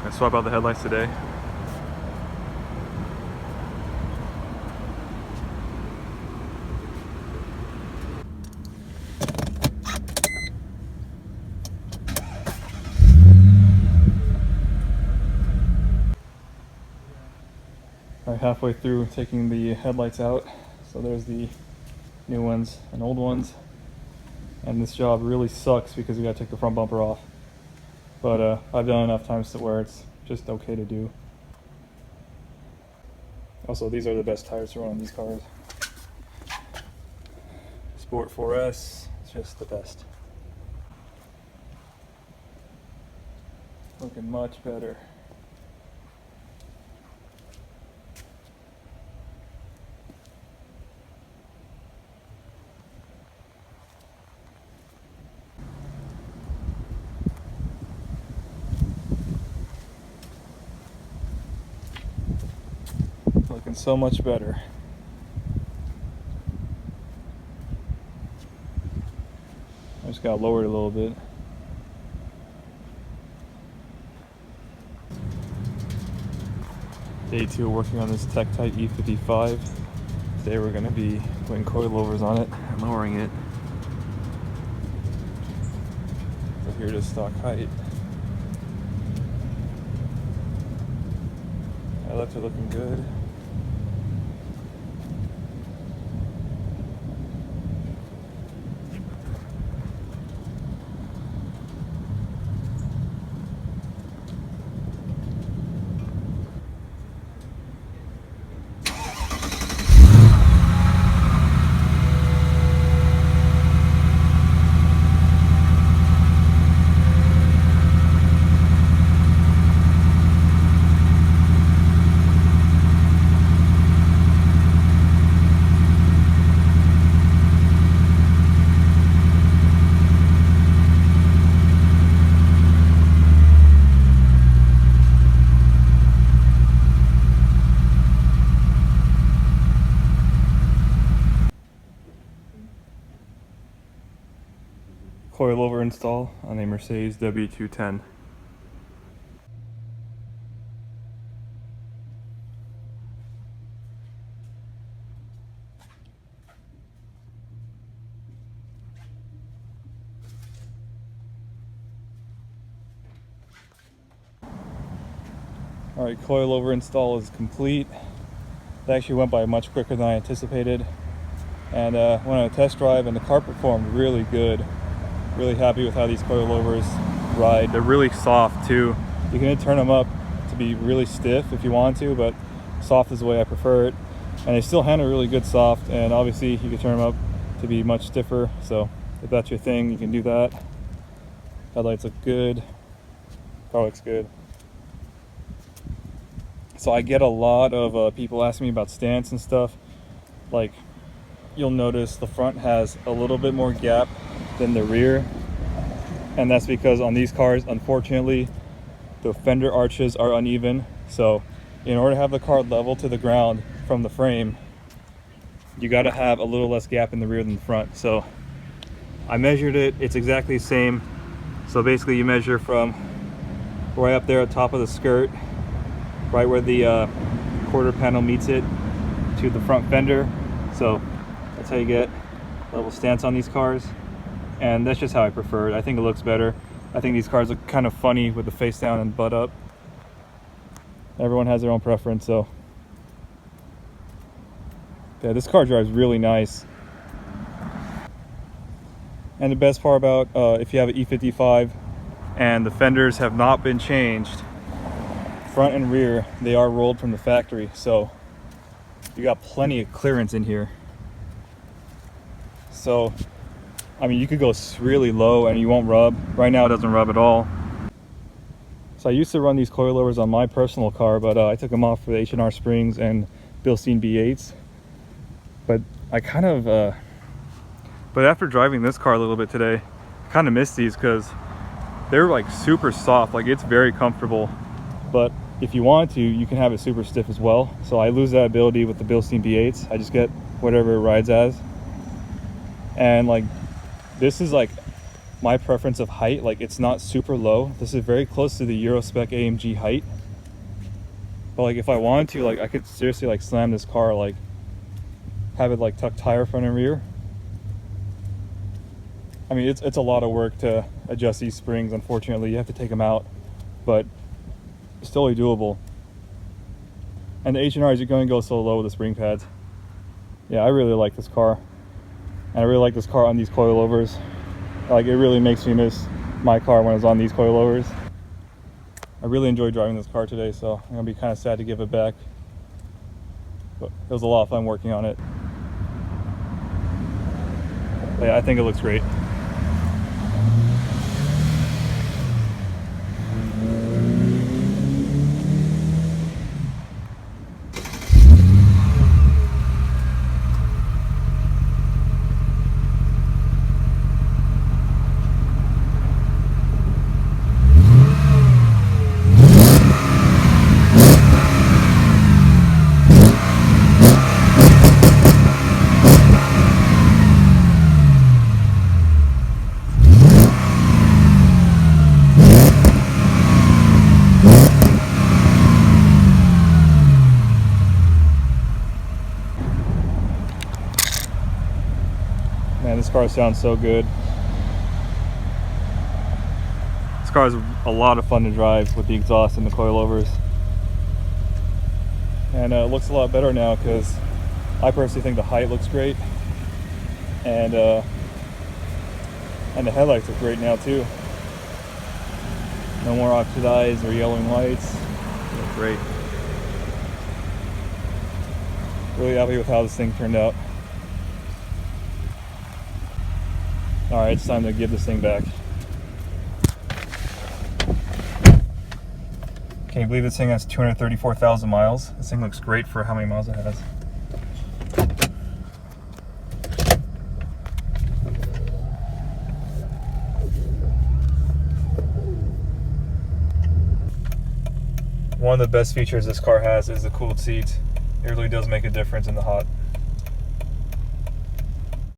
I swap out the headlights today. Alright, halfway through taking the headlights out. So there's the new ones and old ones. And this job really sucks because we gotta take the front bumper off. But I've done enough times to where it's just okay to do. Also, these are the best tires to run on these cars. Sport 4S, it's just the best. Looking much better. Looking so much better. I just got lowered a little bit. Day 2 working on this Gtechniq E55. Today we're going to be putting coilovers on it and lowering it. So here to stock height. Headlights are looking good. Coilover install on a Mercedes W210. Alright, coilover install is complete. It actually went by much quicker than I anticipated. And went on a test drive and the car performed really good. Really happy with how these coilovers ride. They're really soft too. You can turn them up to be really stiff if you want to, but soft is the way I prefer it. And they still handle really good soft, and obviously you can turn them up to be much stiffer. So if that's your thing, you can do that. Headlights look good. Car looks good. So I get a lot of people asking me about stance and stuff. Like, you'll notice the front has a little bit more gap than the rear, and that's because on these cars, unfortunately, the fender arches are uneven. So in order to have the car level to the ground from the frame, you got to have a little less gap in the rear than the front. So I measured it, it's exactly the same. So basically you measure from right up there at the top of the skirt, right where the quarter panel meets it, to the front fender. So that's how you get level stance on these cars. And that's just how I prefer it. I think it looks better. I think these cars look kind of funny with the face down and butt up. Everyone has their own preference, so. Yeah, this car drives really nice. And the best part about if you have an E55 and the fenders have not been changed, front and rear, they are rolled from the factory. So you got plenty of clearance in here. So I mean, you could go really low and you won't rub. Right now it doesn't rub at all. So I used to run these coilovers on my personal car, but I took them off for the H&R Springs and Bilstein B8s. But I kind of, but after driving this car a little bit today, I kind of missed these because they're like super soft. Like, it's very comfortable. But if you want to, you can have it super stiff as well. So I lose that ability with the Bilstein B8s. I just get whatever it rides as. And like, this is like my preference of height. Like, it's not super low. This is very close to the Euro spec AMG height. But like, if I wanted to, like, I could seriously like slam this car, like have it like tuck tire front and rear. I mean, it's a lot of work to adjust these springs. Unfortunately, you have to take them out, but it's totally doable. And the H&Rs, you're going to go so low with the spring pads. Yeah, I really like this car. And I really like this car on these coilovers. Like, it really makes me miss my car when I was on these coilovers. I really enjoyed driving this car today, so I'm going to be kind of sad to give it back. But it was a lot of fun working on it. But yeah, I think it looks great. Man, this car sounds so good. This car is a lot of fun to drive with the exhaust and the coilovers. And it looks a lot better now because I personally think the height looks great. And the headlights look great now too. No more oxidized or yellowing lights. They look great. Really happy with how this thing turned out. Alright, it's time to give this thing back. Can you believe this thing has 234,000 miles? This thing looks great for how many miles it has. One of the best features this car has is the cooled seats. It really does make a difference in the hot